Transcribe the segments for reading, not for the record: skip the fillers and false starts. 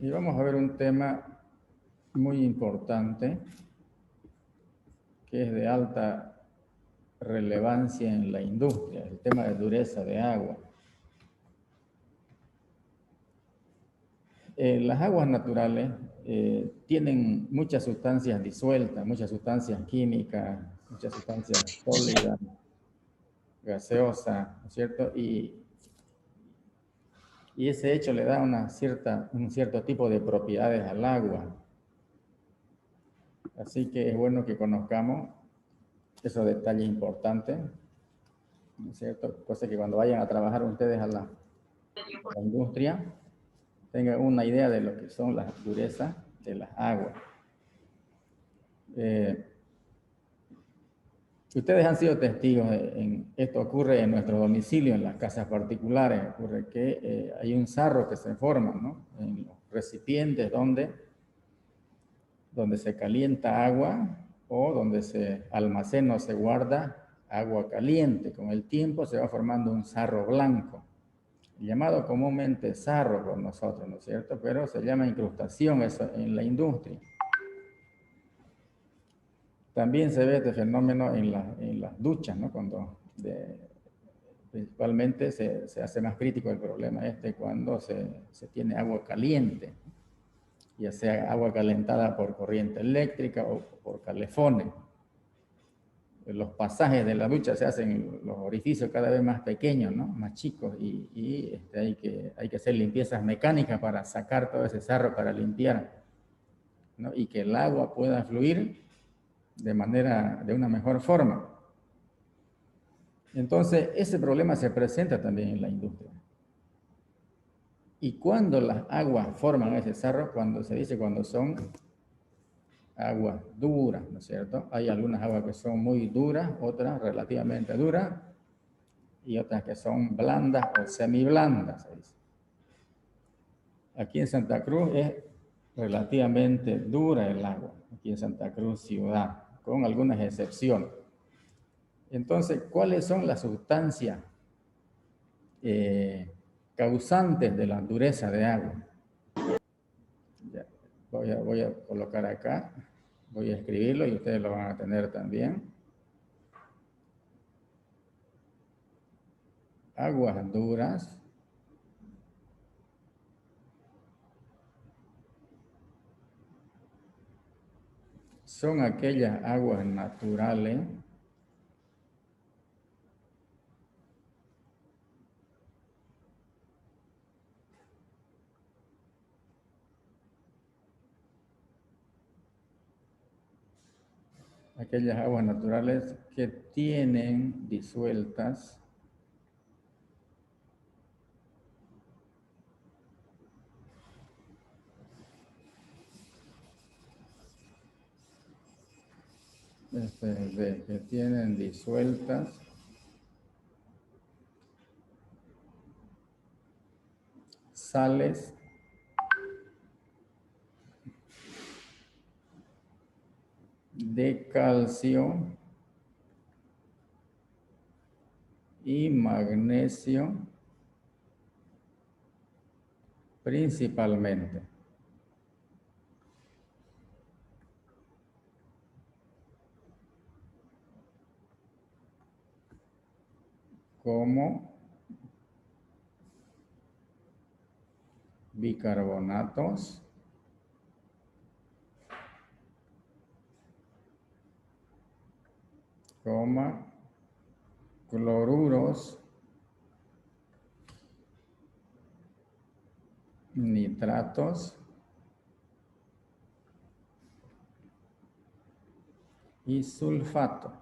Y vamos a ver un tema muy importante que es de alta relevancia en la industria, el tema de dureza de agua. Las aguas naturales tienen muchas sustancias disueltas, muchas sustancias químicas, muchas sustancias sólidas, gaseosas, ¿no es cierto? Y ese hecho le da un cierto tipo de propiedades al agua. Así que es bueno que conozcamos esos detalles importantes, ¿no es cierto? Cosa que cuando vayan a trabajar ustedes a la industria, tengan una idea de lo que son las durezas de las aguas. Ustedes han sido testigos esto ocurre en nuestro domicilio, en las casas particulares, ocurre que hay un sarro que se forma, ¿no? En los recipientes donde se calienta agua o donde se almacena o se guarda agua caliente. Con el tiempo se va formando un sarro blanco, llamado comúnmente sarro por nosotros, ¿no es cierto? Pero se llama incrustación eso en la industria. También se ve este fenómeno en las duchas, ¿no? Principalmente se hace más crítico el problema cuando se tiene agua caliente, ya sea agua calentada por corriente eléctrica o por calefones. Los pasajes de la ducha se hacen los orificios cada vez más pequeños, ¿no? Más chicos, y hay que hacer limpiezas mecánicas para sacar todo ese sarro, para limpiar, ¿no? Y que el agua pueda fluir de una mejor forma. Entonces, ese problema se presenta también en la industria. Y cuando las aguas forman ese sarro, cuando son aguas duras, ¿no es cierto? Hay algunas aguas que son muy duras, otras relativamente duras, y otras que son blandas o semiblandas, se dice. Aquí en Santa Cruz es relativamente dura el agua, aquí en Santa Cruz ciudad, con algunas excepciones. Entonces, ¿cuáles son las sustancias causantes de la dureza de agua? Ya, voy a colocar acá, voy a escribirlo y ustedes lo van a tener también. Aguas duras son aquellas aguas naturales que tienen disueltas sales de calcio y magnesio principalmente. Como bicarbonatos, cloruros, nitratos y sulfato.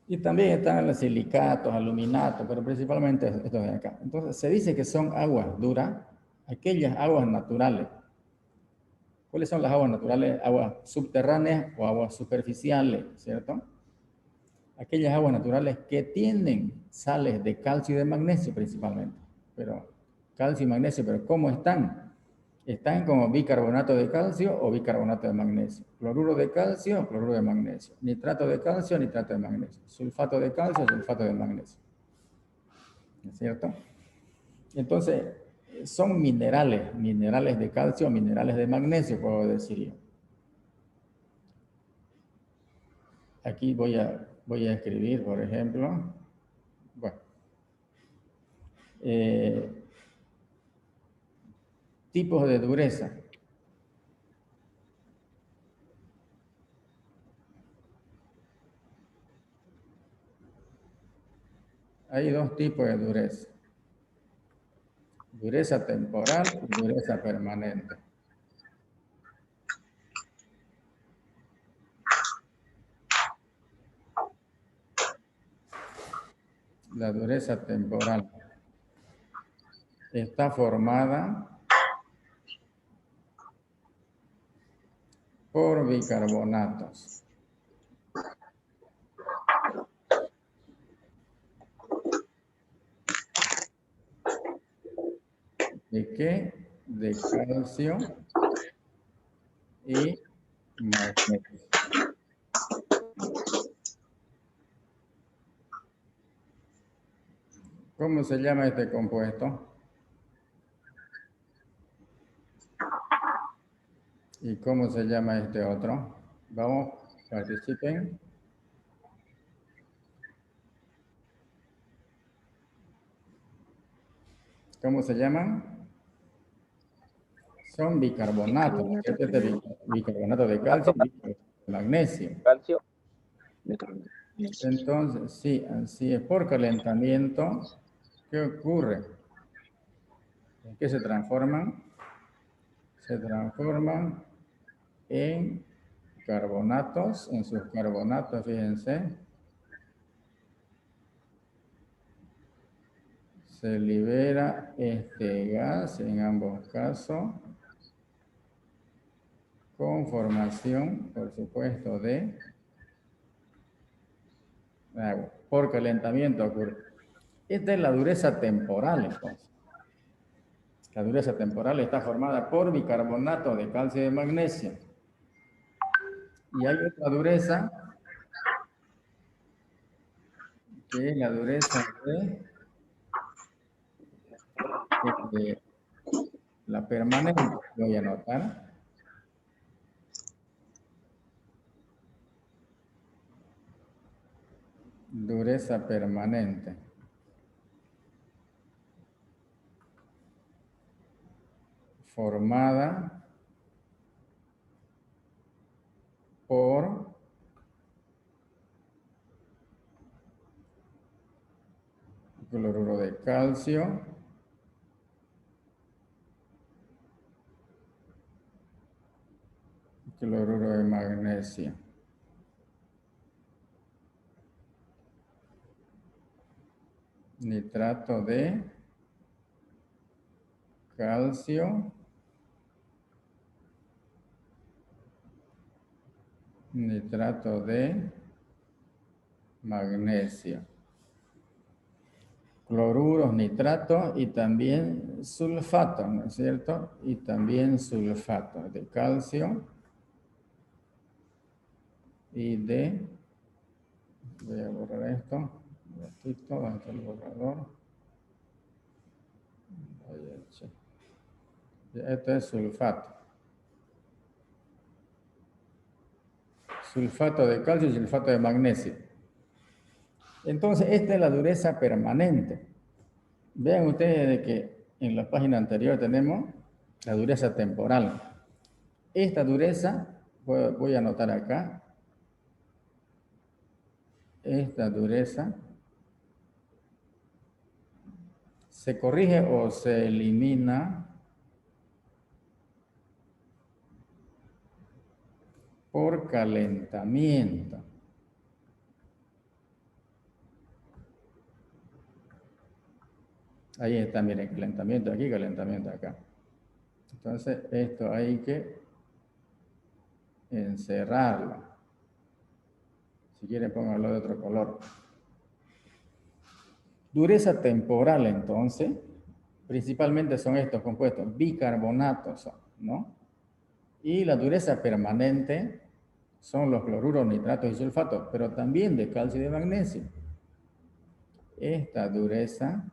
Y también están los silicatos, aluminatos, pero principalmente estos de acá. Entonces se dice que son aguas duras, aquellas aguas naturales. ¿Cuáles son las aguas naturales? Aguas subterráneas o aguas superficiales, ¿cierto? Aquellas aguas naturales que tienen sales de calcio y de magnesio principalmente. Pero calcio y magnesio, ¿pero cómo están? Están como bicarbonato de calcio o bicarbonato de magnesio. Cloruro de calcio, cloruro de magnesio. Nitrato de calcio, nitrato de magnesio. Sulfato de calcio, sulfato de magnesio. ¿No es cierto? Entonces, son minerales, minerales de calcio, minerales de magnesio, puedo decir yo. Aquí voy a escribir, por ejemplo, bueno, tipos de dureza. Hay dos tipos de dureza. Dureza temporal y dureza permanente. La dureza temporal está formada por bicarbonatos. ¿De qué? De calcio y magnesio. ¿Cómo se llama este compuesto? ¿Y cómo se llama este otro? Vamos, participen. ¿Cómo se llaman? Son bicarbonatos. Este es de bicarbonato de calcio y de magnesio. Calcio. Entonces, sí, así es. Por calentamiento, ¿qué ocurre? ¿En qué se transforman? Se transforman en carbonatos, en sus carbonatos, fíjense. Se libera este gas en ambos casos con formación, por supuesto, de agua. Por calentamiento ocurre. Esta es la dureza temporal, entonces. La dureza temporal está formada por bicarbonato de calcio y de magnesio. Y hay otra dureza, que es la dureza de la permanente. Voy a anotar. Dureza permanente. Formada por cloruro de calcio, cloruro de magnesio. Nitrato de calcio, nitrato de magnesio, cloruros, nitratos y también sulfato, ¿no es cierto? Y también sulfato de calcio y de, voy a borrar esto, un ratito, ¿dónde está el borrador? Esto es sulfato. Sulfato de calcio y sulfato de magnesio. Entonces, esta es la dureza permanente. Vean ustedes de que en la página anterior tenemos la dureza temporal. Esta dureza, voy a anotar acá, esta dureza se corrige o se elimina por calentamiento. Ahí está, miren, calentamiento aquí, calentamiento acá. Entonces, esto hay que encerrarlo. Si quieren, pónganlo de otro color. Dureza temporal, entonces, principalmente son estos compuestos, bicarbonatos, ¿no? Y la dureza permanente son los cloruros, nitratos y sulfatos, pero también de calcio y de magnesio. Esta dureza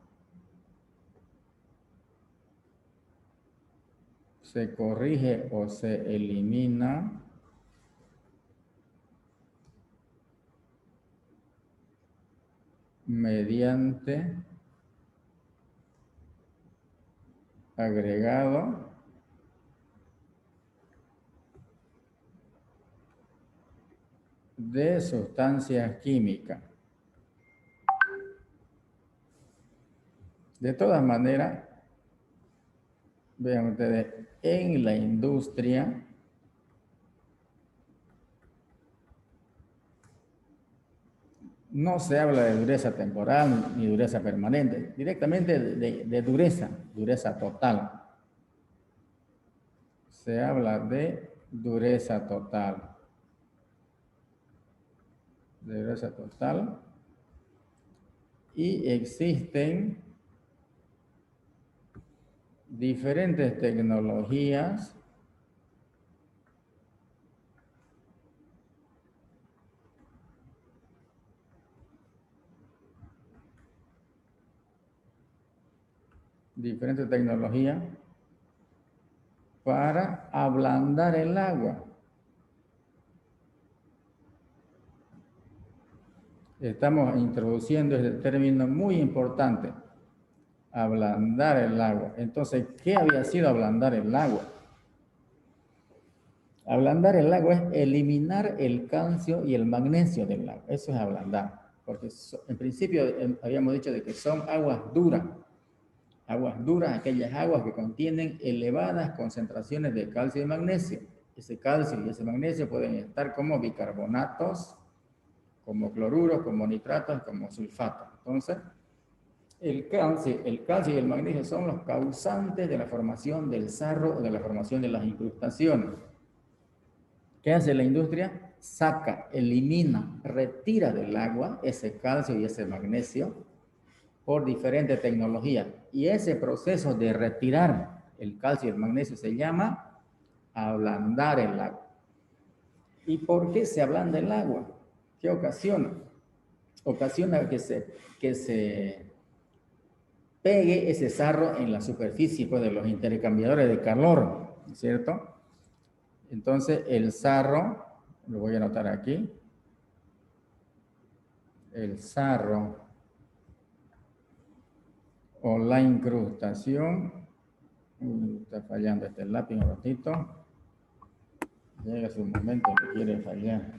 se corrige o se elimina mediante agregado de sustancias químicas. De todas maneras, vean ustedes, en la industria no se habla de dureza temporal ni dureza permanente, directamente de dureza, dureza total. Se habla de dureza total. De dureza total. Y existen diferentes tecnologías para ablandar el agua. Estamos introduciendo este término muy importante, ablandar el agua. Entonces, ¿qué había sido ablandar el agua? Ablandar el agua es eliminar el calcio y el magnesio del agua. Eso es ablandar. Porque en principio habíamos dicho de que son aguas duras. Aguas duras, aquellas aguas que contienen elevadas concentraciones de calcio y magnesio. Ese calcio y ese magnesio pueden estar como bicarbonatos, como cloruros, como nitratos, como sulfatos. Entonces, el calcio y el magnesio son los causantes de la formación del sarro o de la formación de las incrustaciones. ¿Qué hace la industria? Saca, elimina, retira del agua ese calcio y ese magnesio por diferentes tecnologías. Y ese proceso de retirar el calcio y el magnesio se llama ablandar el agua. ¿Y por qué se ablanda el agua? ¿Qué ocasiona? Ocasiona que se pegue ese sarro en la superficie pues, de los intercambiadores de calor, ¿cierto? Entonces el sarro, lo voy a anotar aquí, el sarro o la incrustación, está fallando este lápiz un ratito, llega su momento que quiere fallar.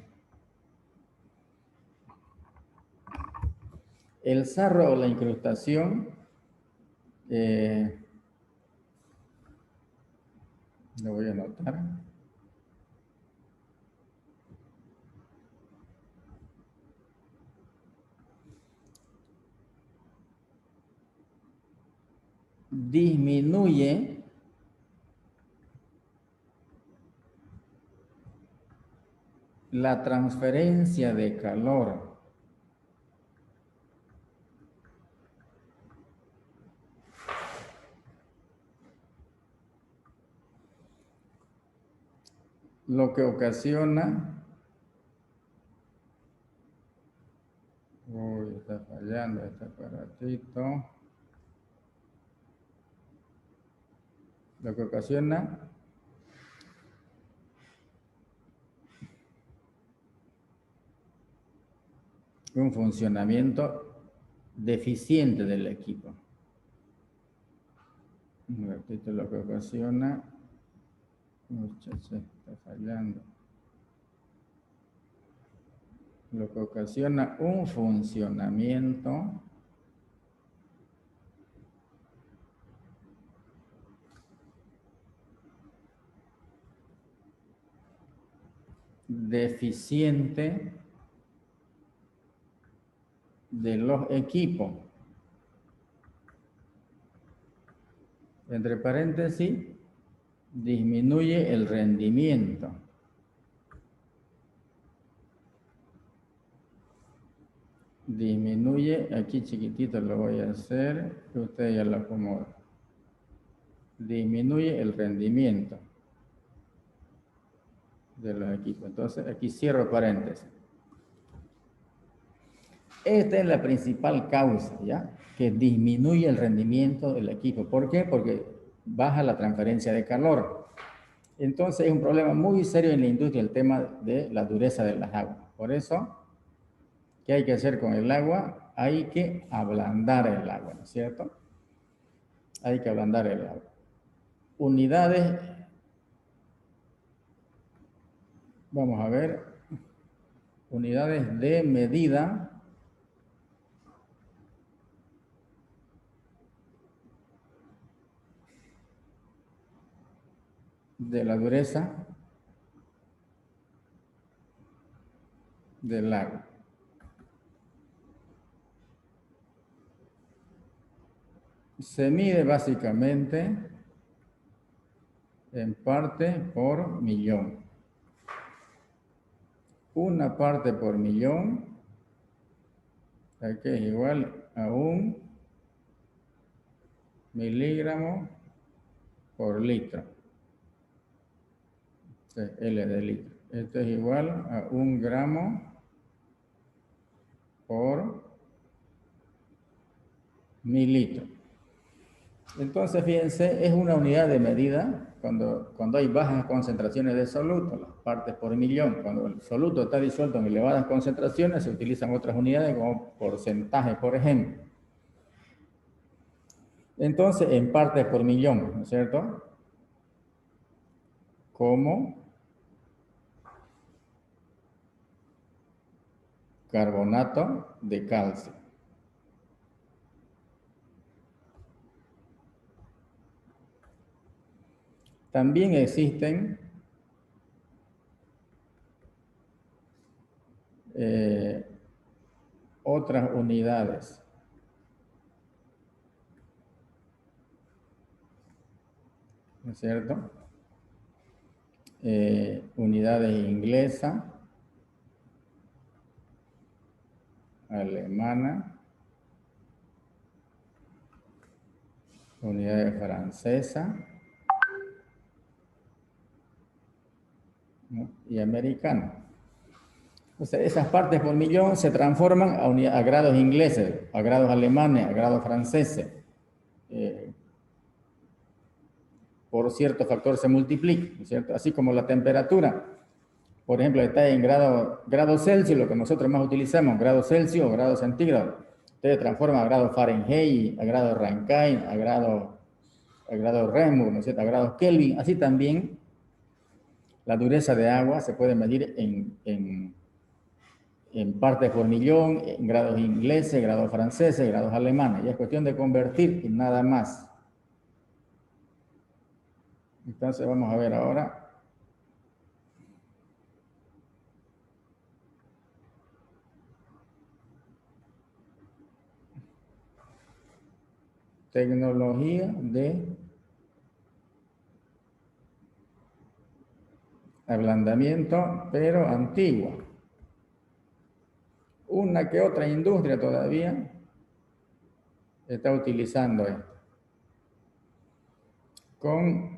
El sarro o la incrustación, lo voy a anotar. Disminuye la transferencia de calor lo que ocasiona está fallando este aparatito, lo que ocasiona un funcionamiento deficiente del equipo. Un ratito, lo que ocasiona, muchachos, está fallando, lo que ocasiona un funcionamiento deficiente de los equipos. Entre paréntesis, disminuye el rendimiento. Disminuye, aquí chiquitito lo voy a hacer, que usted ya lo acomoda. Disminuye el rendimiento de los equipos. Entonces, aquí cierro paréntesis. Esta es la principal causa, ¿ya? Que disminuye el rendimiento del equipo. ¿Por qué? Porque baja la transferencia de calor. Entonces es un problema muy serio en la industria el tema de la dureza de las aguas. Por eso, ¿qué hay que hacer con el agua? Hay que ablandar el agua, ¿no es cierto? Hay que ablandar el agua. Unidades, vamos a ver, unidades de medida de la dureza del agua. Se mide básicamente en parte por millón. Una parte por millón, que es igual a 1 miligramo por litro. L de litro. Esto es igual a 1 gramo por mililitro. Entonces, fíjense, es una unidad de medida cuando hay bajas concentraciones de soluto, las partes por millón. Cuando el soluto está disuelto en elevadas concentraciones, se utilizan otras unidades como porcentaje, por ejemplo. Entonces, en partes por millón, ¿no es cierto? Como carbonato de calcio. También existen otras unidades. ¿No es cierto? Unidades inglesa, alemana, unidades francesa, ¿no? Y americana. O sea, esas partes por millón se transforman a grados ingleses, a grados alemanes, a grados franceses. Por cierto factor se multiplica, ¿no es cierto? Así como la temperatura. Por ejemplo, está en grado Celsius, lo que nosotros más utilizamos, grado Celsius o grado centígrado. Usted transforma a grado Fahrenheit, a grado Rankine, a grado Reaumur, ¿no es cierto? A grados Kelvin. Así también la dureza de agua se puede medir en partes por millón, en grados ingleses, grados franceses, grados alemanes. Y es cuestión de convertir y nada más. Entonces vamos a ver ahora. Tecnología de ablandamiento, pero antigua. Una que otra industria todavía está utilizando esto. Con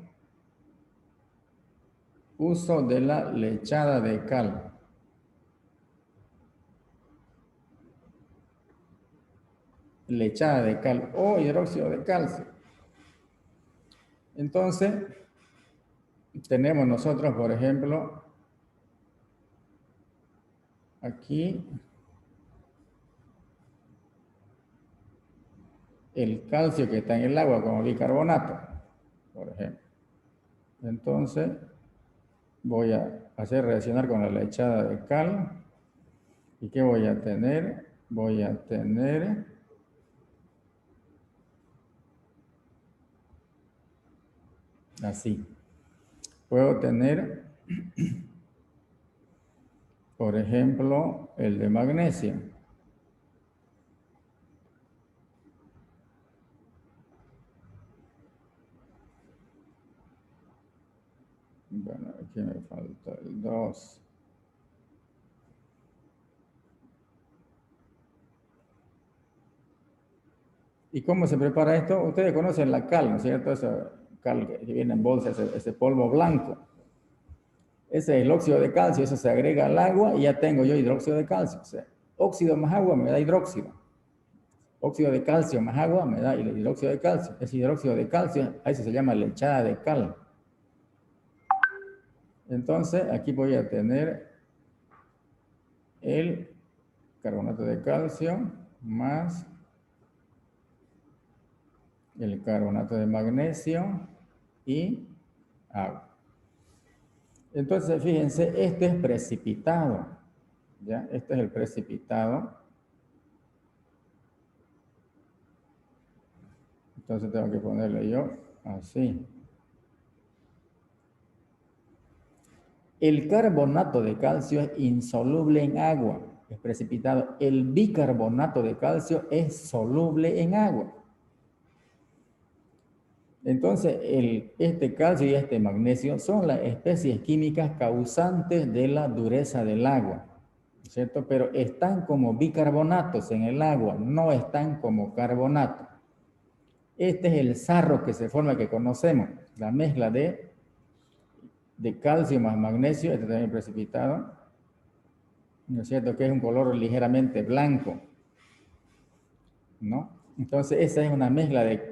uso de la lechada de cal. Lechada de cal o hidróxido de calcio. Entonces, tenemos nosotros, por ejemplo, aquí el calcio que está en el agua como bicarbonato, por ejemplo. Entonces, voy a hacer reaccionar con la lechada de cal. ¿Y qué voy a tener? Voy a tener así. Puedo tener, por ejemplo, el de magnesio. Bueno, aquí me falta el 2. ¿Y cómo se prepara esto? Ustedes conocen la cal, ¿no es cierto? Esa cal que viene en bolsa, ese polvo blanco. Ese es el óxido de calcio, eso se agrega al agua y ya tengo yo hidróxido de calcio. O sea, óxido más agua me da hidróxido. Óxido de calcio más agua me da hidróxido de calcio. Ese hidróxido de calcio, a eso se llama lechada de cal. Entonces, aquí voy a tener el carbonato de calcio más el carbonato de magnesio y agua. Entonces, fíjense, esto es precipitado, ¿ya? Este es el precipitado. Entonces tengo que ponerle yo así. El carbonato de calcio es insoluble en agua, es precipitado. El bicarbonato de calcio es soluble en agua. Entonces, este calcio y este magnesio son las especies químicas causantes de la dureza del agua, ¿cierto? Pero están como bicarbonatos en el agua, no están como carbonato. Este es el sarro que se forma, que conocemos, la mezcla de calcio más magnesio, este también precipitado, ¿no es cierto? Que es un color ligeramente blanco, ¿no? Entonces, esa es una mezcla de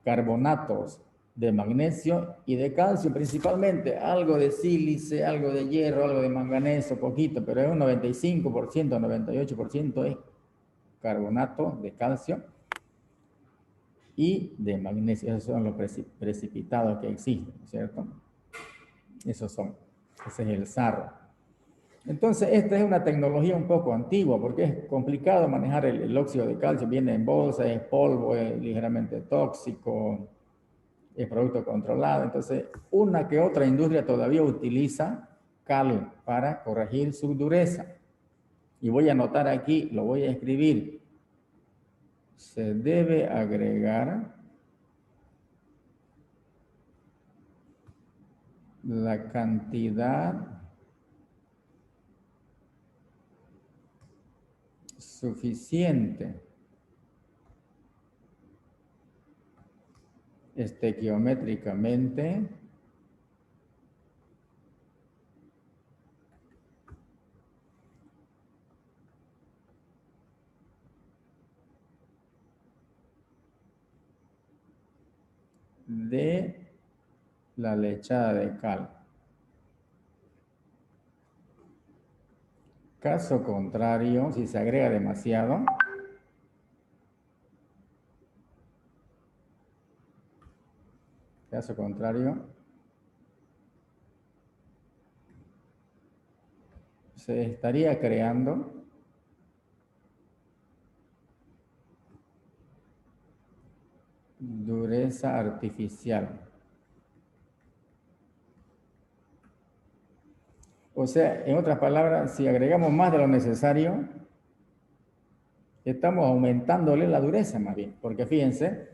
carbonatos de magnesio y de calcio principalmente, algo de sílice, algo de hierro, algo de manganeso, poquito, pero es un 95%, 98% es carbonato de calcio y de magnesio. Esos son los precipitados que existen, ¿cierto? Esos son. Ese es el sarro. Entonces, esta es una tecnología un poco antigua porque es complicado manejar el óxido de calcio. Viene en bolsa, es polvo, es ligeramente tóxico, es producto controlado. Entonces, una que otra industria todavía utiliza cal para corregir su dureza. Y voy a anotar aquí, lo voy a escribir. Se debe agregar la cantidad suficiente estequiométricamente de la lechada de cal. Caso contrario, si se agrega demasiado, caso contrario, se estaría creando dureza artificial. O sea, en otras palabras, si agregamos más de lo necesario, estamos aumentándole la dureza más bien. Porque fíjense,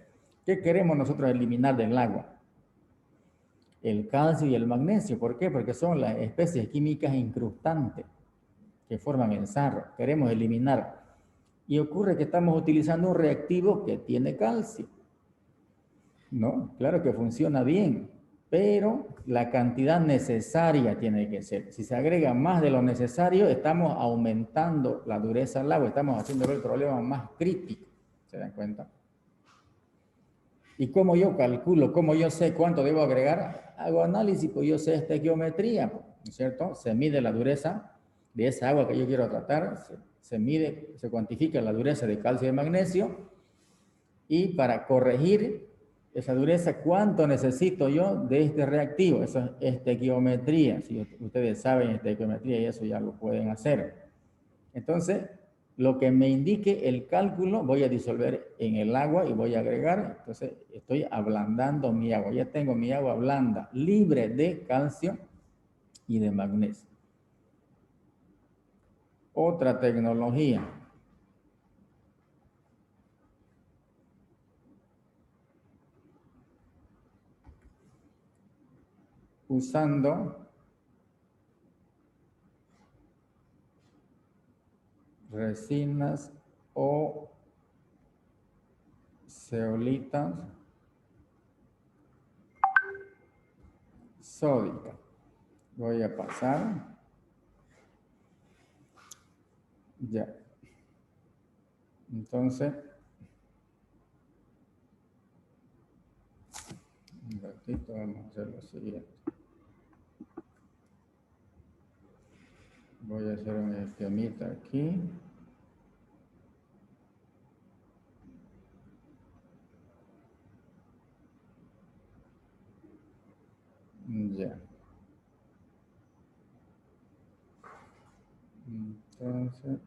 ¿qué queremos nosotros eliminar del agua? El calcio y el magnesio. ¿Por qué? Porque son las especies químicas incrustantes que forman el sarro. Queremos eliminar. Y ocurre que estamos utilizando un reactivo que tiene calcio. ¿No? Claro que funciona bien, pero la cantidad necesaria tiene que ser. Si se agrega más de lo necesario, estamos aumentando la dureza del agua, estamos haciéndolo el problema más crítico. ¿Se dan cuenta? ¿Y cómo yo calculo, cómo yo sé cuánto debo agregar? Hago análisis, pues yo sé estequiometría, ¿no es cierto? Se mide la dureza de esa agua que yo quiero tratar, se mide, se cuantifica la dureza de calcio y de magnesio, y para corregir esa dureza, ¿cuánto necesito yo de este reactivo? Eso es estequiometría. Si ustedes saben estequiometría y eso ya lo pueden hacer. Entonces, lo que me indique el cálculo, voy a disolver en el agua y voy a agregar. Entonces, estoy ablandando mi agua. Ya tengo mi agua blanda, libre de calcio y de magnesio. Otra tecnología. Usando resinas o zeolitas sódica. Voy a pasar. Ya. Entonces, un ratito, vamos a hacer lo siguiente. Voy a hacer un esquemita aquí. Ya. Entonces,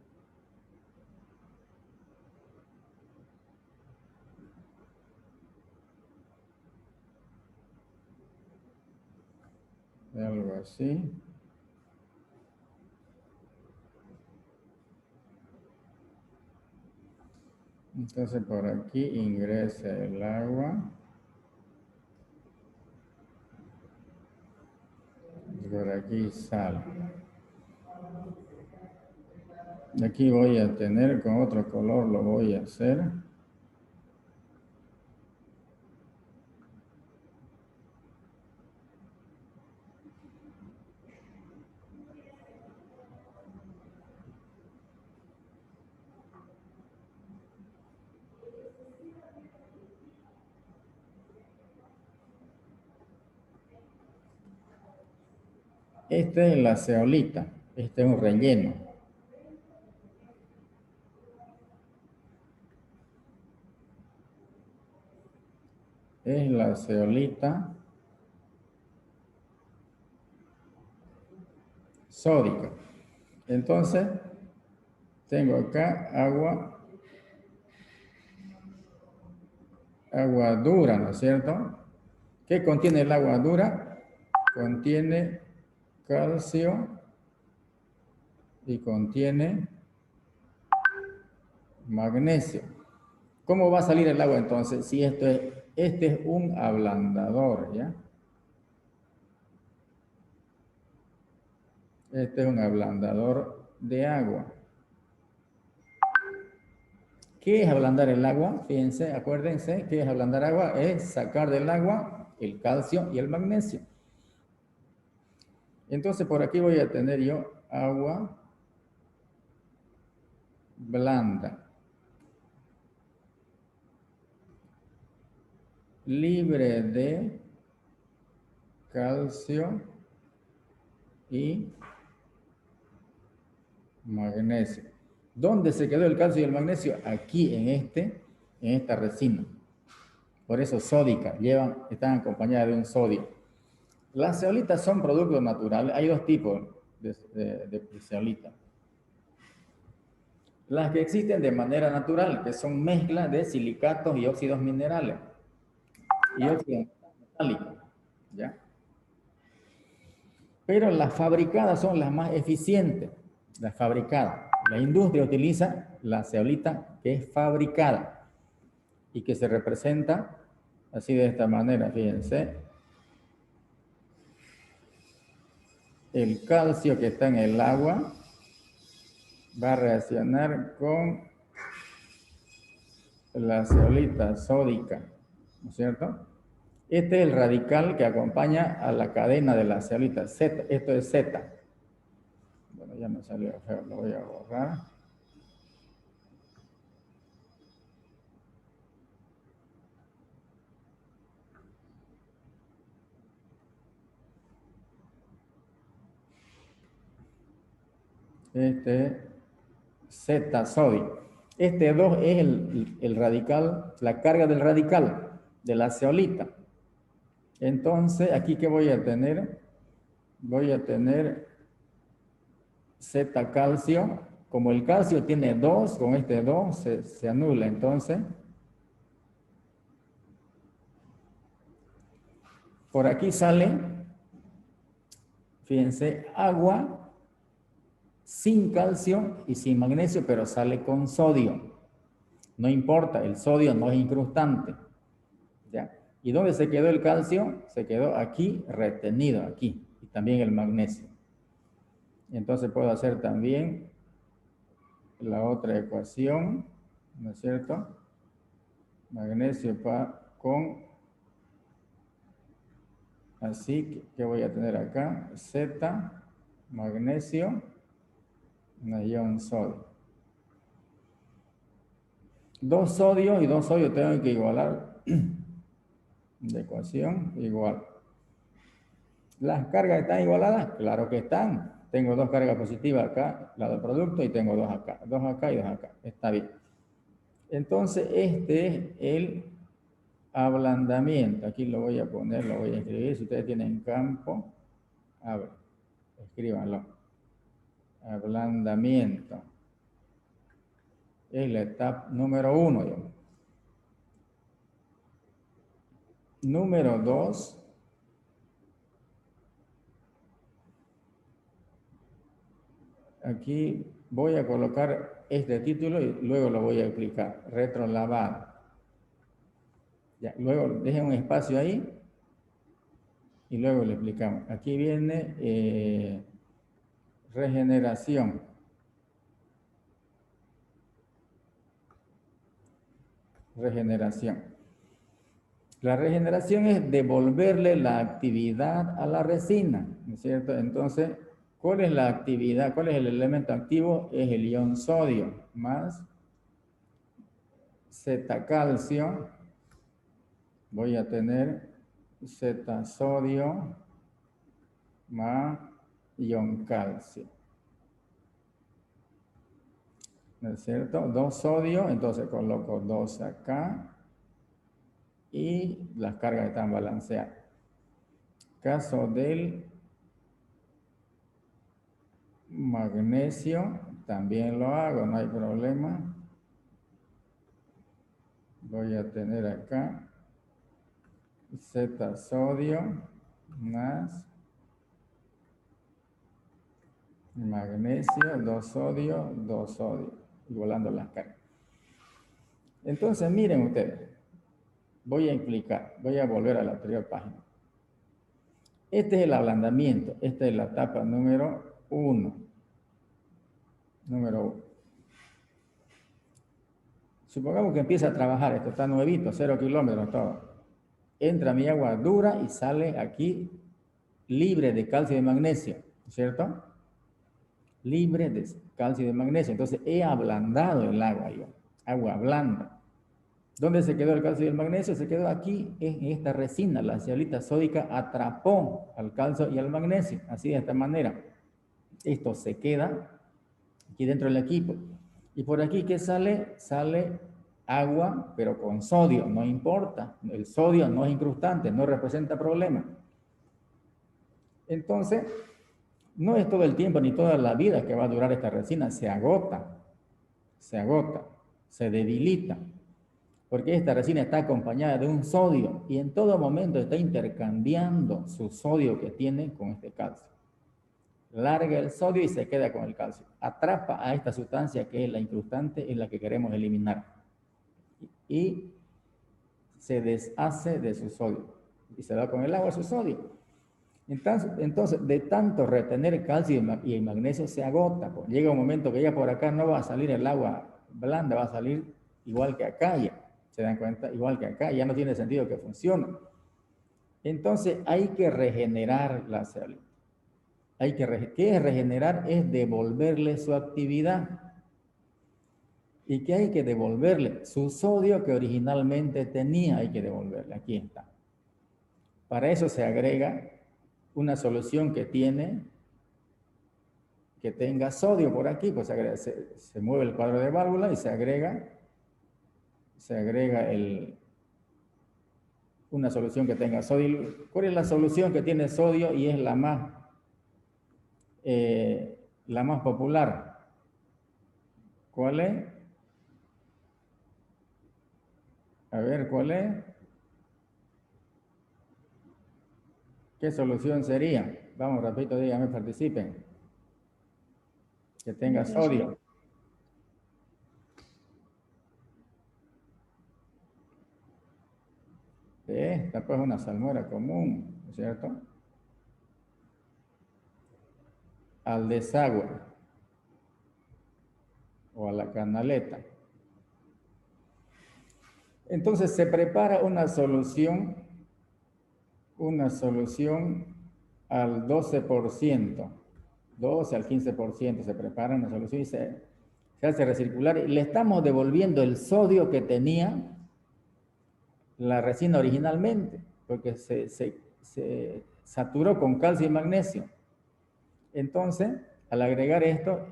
algo así. Entonces por aquí ingresa el agua. Y por aquí sale. Aquí voy a tener, con otro color lo voy a hacer. Esta es la ceolita. Este es un relleno. Es la ceolita sódica. Entonces, tengo acá agua dura, ¿no es cierto? ¿Qué contiene el agua dura? Contiene calcio y contiene magnesio. ¿Cómo va a salir el agua entonces? Si este es un ablandador, ¿ya? Este es un ablandador de agua. ¿Qué es ablandar el agua? Fíjense, acuérdense, ¿qué es ablandar agua? Es sacar del agua el calcio y el magnesio. Entonces por aquí voy a tener yo agua blanda, libre de calcio y magnesio. ¿Dónde se quedó el calcio y el magnesio? Aquí, en esta resina. Por eso sódica, están acompañadas de un sodio. Las zeolitas son productos naturales. Hay dos tipos de zeolita. Las que existen de manera natural, que son mezclas de silicatos y óxidos minerales. Y óxidos metálicos. ¿Ya? Pero las fabricadas son las más eficientes. Las fabricadas. La industria utiliza la zeolita que es fabricada y que se representa así de esta manera, fíjense. El calcio que está en el agua va a reaccionar con la zeolita sódica, ¿no es cierto? Este es el radical que acompaña a la cadena de la zeolita, Z, esto es Z. Bueno, ya me salió feo, lo voy a borrar. Este es Z sodio. Este 2 es el radical, la carga del radical de la zeolita. Entonces, aquí ¿qué voy a tener? Voy a tener Z calcio. Como el calcio tiene 2, con este 2 se anula. Entonces, por aquí sale, fíjense, agua sin calcio y sin magnesio, pero sale con sodio. No importa, el sodio no es incrustante. ¿Ya? ¿Y dónde se quedó el calcio? Se quedó aquí, retenido aquí, y también el magnesio. Entonces puedo hacer también la otra ecuación, ¿no es cierto? Magnesio con, así que voy a tener acá, Z, magnesio, un ion sodio. Dos sodios y dos sodios tengo que igualar de ecuación igual. ¿Las cargas están igualadas? Claro que están. Tengo dos cargas positivas acá, la del producto, y tengo dos acá y dos acá. Está bien. Entonces, este es el ablandamiento. Aquí lo voy a poner, lo voy a escribir. Si ustedes tienen campo, a ver, escríbanlo. Ablandamiento. Es la etapa número 1, digamos. Número 2. Aquí voy a colocar este título y luego lo voy a explicar. Retrolavado. Ya, luego dejen un espacio ahí y luego le explicamos. Aquí viene regeneración. Regeneración. La regeneración es devolverle la actividad a la resina, ¿no es cierto? Entonces, ¿cuál es la actividad? ¿Cuál es el elemento activo? Es el ion sodio más Z-calcio. Voy a tener Z-sodio más ion calcio. ¿No es cierto? 2 sodio, entonces coloco 2 acá y las cargas están balanceadas. Caso del magnesio, también lo hago, no hay problema. Voy a tener acá Z sodio más magnesio, 2 sodio, 2 sodio, igualando las cargas. Entonces, miren ustedes, voy a explicar, voy a volver a la anterior página. Este es el ablandamiento, esta es la etapa número 1. Número 1. Supongamos que empieza a trabajar, esto está nuevito, 0 kilómetros todo. Entra mi agua dura y sale aquí libre de calcio y de magnesio, ¿cierto? Libre de calcio y de magnesio. Entonces he ablandado el agua yo, agua blanda. ¿Dónde se quedó el calcio y el magnesio? Se quedó aquí en esta resina. La ceolita sódica atrapó al calcio y al magnesio, así de esta manera. Esto se queda aquí dentro del equipo. Y por aquí, ¿qué sale? Sale agua, pero con sodio, no importa. El sodio no es incrustante, no representa problema. Entonces, no es todo el tiempo ni toda la vida que va a durar esta resina, se agota, se debilita, porque esta resina está acompañada de un sodio y en todo momento está intercambiando su sodio que tiene con este calcio. Larga el sodio y se queda con el calcio. Atrapa a esta sustancia que es la incrustante, es la que queremos eliminar. Y se deshace de su sodio. Y se va con el agua su sodio. Entonces, de tanto retener calcio y el magnesio se agota. Pues llega un momento que ya por acá no va a salir el agua blanda, va a salir igual que acá ya. ¿Se dan cuenta? Igual que acá. Ya no tiene sentido que funcione. Entonces, hay que regenerar la ceolita. ¿Qué es regenerar? Es devolverle su actividad. ¿Y qué hay que devolverle? Su sodio que originalmente tenía, hay que devolverle. Aquí está. Para eso se agrega una solución que tenga sodio por aquí, pues se mueve el cuadro de válvula y se agrega una solución que tenga sodio. ¿Cuál es la solución que tiene sodio y es la más popular? ¿Cuál es? A ver, ¿cuál es? ¿Qué solución sería? Vamos, rapidito, díganme, participen. Que tenga sodio. Esta pues es una salmuera común, ¿no es cierto? Al desagüe o a la canaleta. Entonces se prepara una solución al 12%, 12 al 15%, se prepara una solución y se hace recircular. Y le estamos devolviendo el sodio que tenía la resina originalmente, porque se saturó con calcio y magnesio. Entonces, Al agregar esto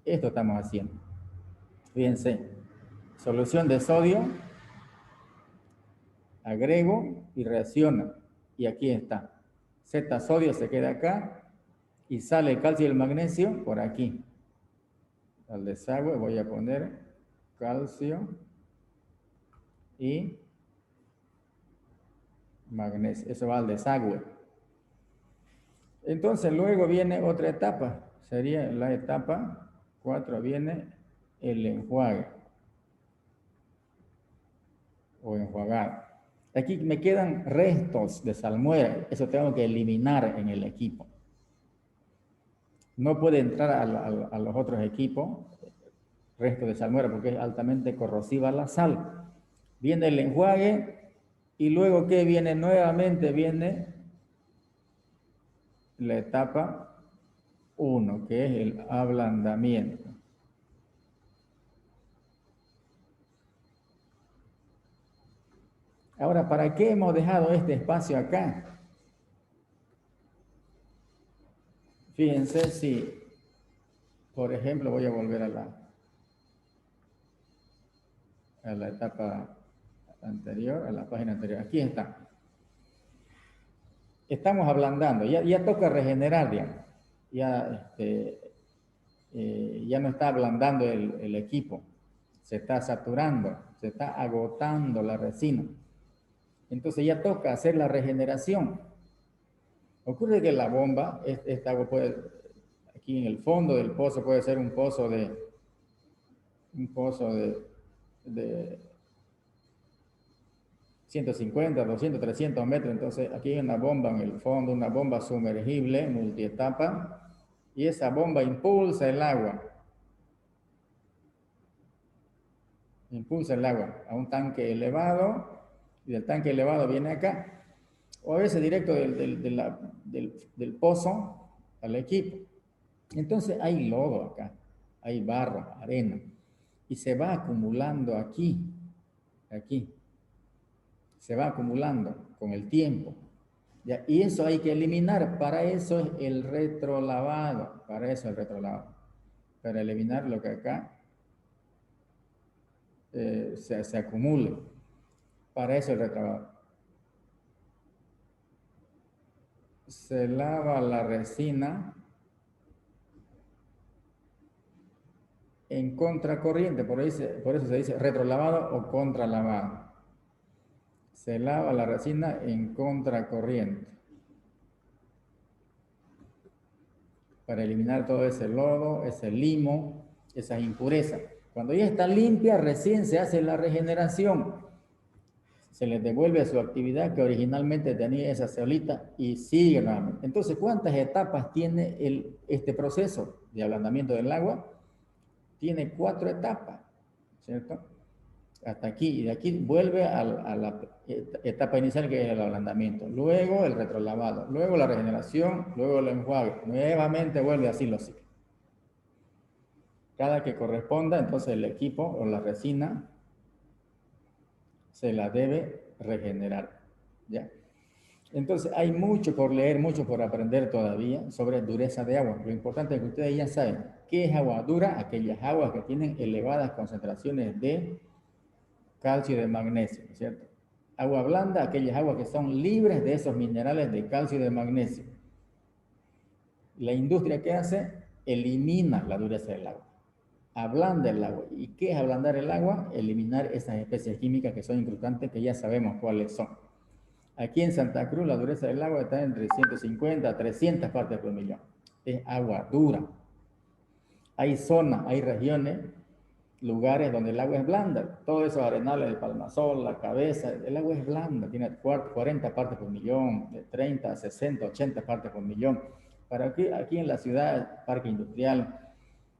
estamos haciendo. Fíjense, solución de sodio, agrego y reacciona. Y aquí está. Z sodio se queda acá y sale el calcio y el magnesio por aquí. Al desagüe voy a poner calcio y magnesio. Eso va al desagüe. Entonces luego viene otra etapa. Sería la etapa 4, viene el enjuague o enjuagar. Aquí me quedan restos de salmuera. Eso tengo que eliminar en el equipo. No puede entrar a los otros equipos restos de salmuera porque es altamente corrosiva la sal. Viene el enjuague y luego que viene nuevamente, viene la etapa 1, que es el ablandamiento. Ahora, ¿para qué hemos dejado este espacio acá? Fíjense si, por ejemplo, voy a volver a la etapa anterior, a la página anterior. Aquí está. Estamos ablandando, ya toca regenerar, digamos. Ya no está ablandando el equipo, se está saturando, se está agotando la resina. Entonces ya toca hacer la regeneración. Ocurre que la bomba, esta agua puede, aquí en el fondo del pozo puede ser un pozo de 150, 200, 300 metros. Entonces aquí hay una bomba en el fondo, una bomba sumergible, multietapa, y esa bomba impulsa el agua. Impulsa el agua a un tanque elevado, y del tanque elevado viene acá, o a veces directo del pozo al equipo. Entonces hay lodo acá, hay barro, arena, y se va acumulando aquí, se va acumulando con el tiempo. ¿Ya? Y eso hay que eliminar, para eso es el retrolavado, para eliminar lo que acá se acumule. Para eso el retrolavado. Se lava la resina en contracorriente, por eso se dice retrolavado o contralavado. Se lava la resina en contracorriente para eliminar todo ese lodo, ese limo, esas impurezas. Cuando ya está limpia, recién se hace la regeneración. Se les devuelve a su actividad que originalmente tenía esa ceolita y sigue nuevamente. Entonces, ¿cuántas etapas tiene este proceso de ablandamiento del agua? Tiene 4 etapas, ¿cierto? Hasta aquí, y de aquí vuelve a la etapa inicial, que es el ablandamiento, luego el retrolavado, luego la regeneración, luego el enjuague, nuevamente vuelve así los ciclos. Cada que corresponda, entonces el equipo o la resina se la debe regenerar, ¿ya? Entonces hay mucho por leer, mucho por aprender todavía sobre dureza de agua. Lo importante es que ustedes ya saben qué es agua dura, aquellas aguas que tienen elevadas concentraciones de calcio y de magnesio, ¿cierto? Agua blanda, aquellas aguas que son libres de esos minerales de calcio y de magnesio. La industria, ¿qué hace? Elimina la dureza del agua, ablanda el agua. ¿Y qué es ablandar el agua? Eliminar esas especies químicas que son incrustantes, que ya sabemos cuáles son. Aquí en Santa Cruz la dureza del agua está entre 150 a 300 partes por millón. Es agua dura. Hay zonas, hay regiones, lugares donde el agua es blanda. Todos esos arenales de Palmasol, La Cabeza, el agua es blanda, tiene 40 partes por millón, de 30 a 60, 80 partes por millón. Para aquí en la ciudad, Parque Industrial,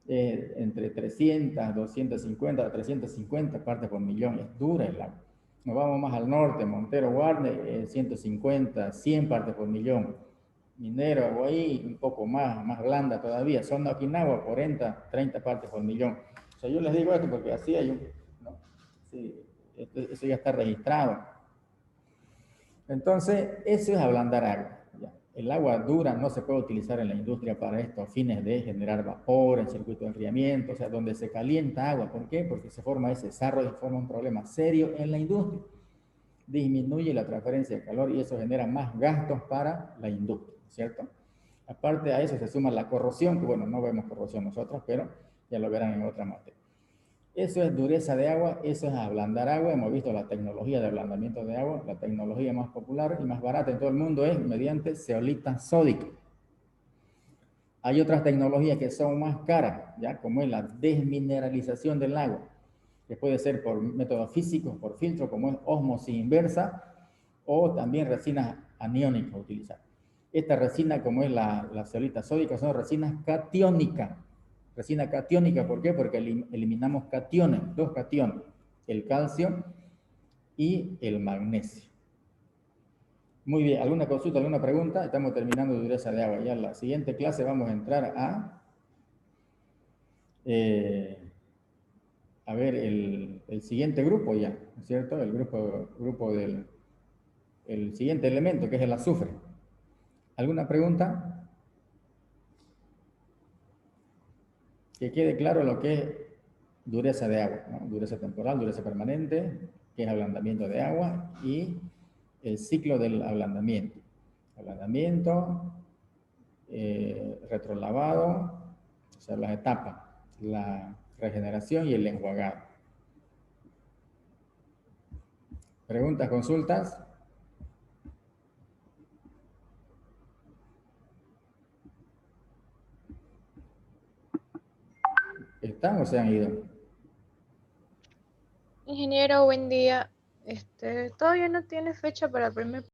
entre 300, 250, 350 partes por millón, es dura el agua. Nos vamos más al norte, Montero, Guarne, 150, 100 partes por millón. Minero, Aguaí, un poco más blanda todavía. Zona Okinawa, 40, 30 partes por millón. O sea, yo les digo esto porque así hay ¿no? Sí, eso ya está registrado. Entonces, eso es ablandar agua. ¿Ya? el agua dura no se puede utilizar en la industria para estos fines de generar vapor en circuito de enfriamiento, o sea, donde se calienta agua. ¿Por qué? Porque se forma ese sarro y forma un problema serio en la industria. Disminuye la transferencia de calor y eso genera más gastos para la industria, ¿cierto? Aparte a eso se suma la corrosión, que bueno, no vemos corrosión nosotros, pero ya lo verán en otra materia. Eso es dureza de agua, eso es ablandar agua. Hemos visto la tecnología de ablandamiento de agua. La tecnología más popular y más barata en todo el mundo es mediante zeolita sódica. Hay otras tecnologías que son más caras, ¿ya? Como es la desmineralización del agua, que puede ser por métodos físicos, por filtro, como es ósmosis inversa, o también resinas aniónicas utilizar. Esta resina, como es la zeolita sódica, son resinas catiónicas. Resina catiónica, ¿por qué? Porque eliminamos cationes, dos cationes, el calcio y el magnesio. Muy bien, ¿alguna consulta, alguna pregunta? Estamos terminando de dureza de agua. Ya en la siguiente clase vamos a entrar a ver el siguiente grupo ya, ¿no es cierto? El grupo del el siguiente elemento, que es el azufre. ¿Alguna pregunta? Que quede claro lo que es dureza de agua, ¿no? Dureza temporal, dureza permanente, que es ablandamiento de agua, y el ciclo del ablandamiento. Ablandamiento, retrolavado, o sea, las etapas, la regeneración y el enjuagado. ¿Preguntas, consultas? ¿Están o se han ido? Ingeniero, buen día. Todavía no tiene fecha para el primer